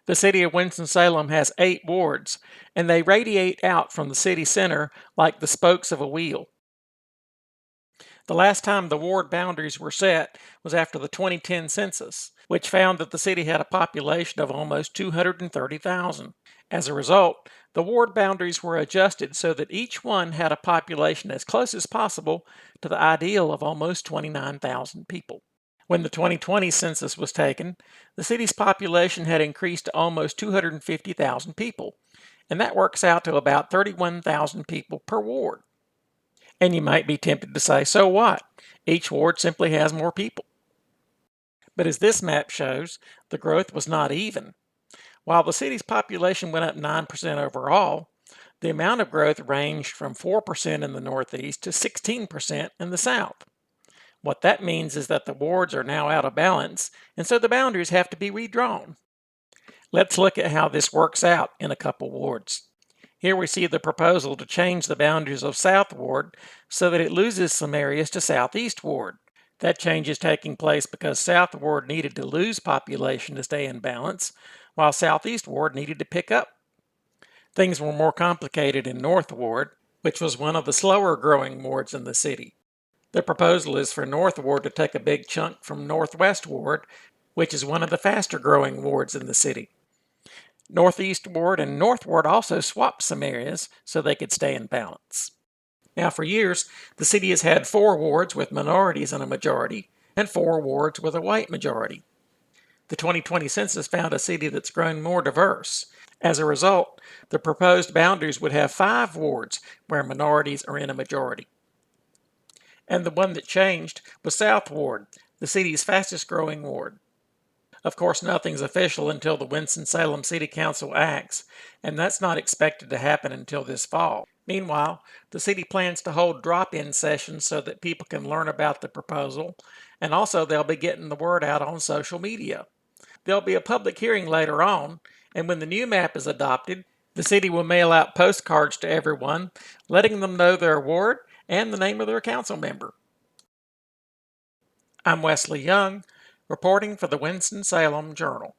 The city of Winston-Salem has 8 wards, and they radiate out from the city center like the spokes of a wheel. The last time the ward boundaries were set was after the 2010 census, which found that the city had a population of almost 230,000. As a result, the ward boundaries were adjusted so that each one had a population as close as possible to the ideal of almost 29,000 people. When the 2020 census was taken, the city's population had increased to almost 250,000 people, and that works out to about 31,000 people per ward. And you might be tempted to say, so what? Each ward simply has more people. But as this map shows, the growth was not even. While the city's population went up 9% overall, the amount of growth ranged from 4% in the Northeast to 16% in the South. What that means is that the wards are now out of balance, and so the boundaries have to be redrawn. Let's look at how this works out in a couple wards. Here we see the proposal to change the boundaries of South Ward so that it loses some areas to Southeast Ward. That change is taking place because South Ward needed to lose population to stay in balance, while Southeast Ward needed to pick up. Things were more complicated in North Ward, which was one of the slower growing wards in the city. The proposal is for North Ward to take a big chunk from Northwest Ward, which is one of the faster growing wards in the city. Northeast Ward and North Ward also swapped some areas so they could stay in balance. Now, for years, the city has had 4 wards with minorities in a majority and 4 wards with a white majority. The 2020 census found a city that's grown more diverse. As a result, the proposed boundaries would have 5 wards where minorities are in a majority. And the one that changed was South Ward, the city's fastest growing ward. Of course, nothing's official until the Winston-Salem City Council acts, and that's not expected to happen until this fall. Meanwhile, the city plans to hold drop-in sessions so that people can learn about the proposal, and also they'll be getting the word out on social media. There'll be a public hearing later on, and when the new map is adopted, the city will mail out postcards to everyone, letting them know their ward and the name of their council member. I'm Wesley Young, reporting for the Winston-Salem Journal.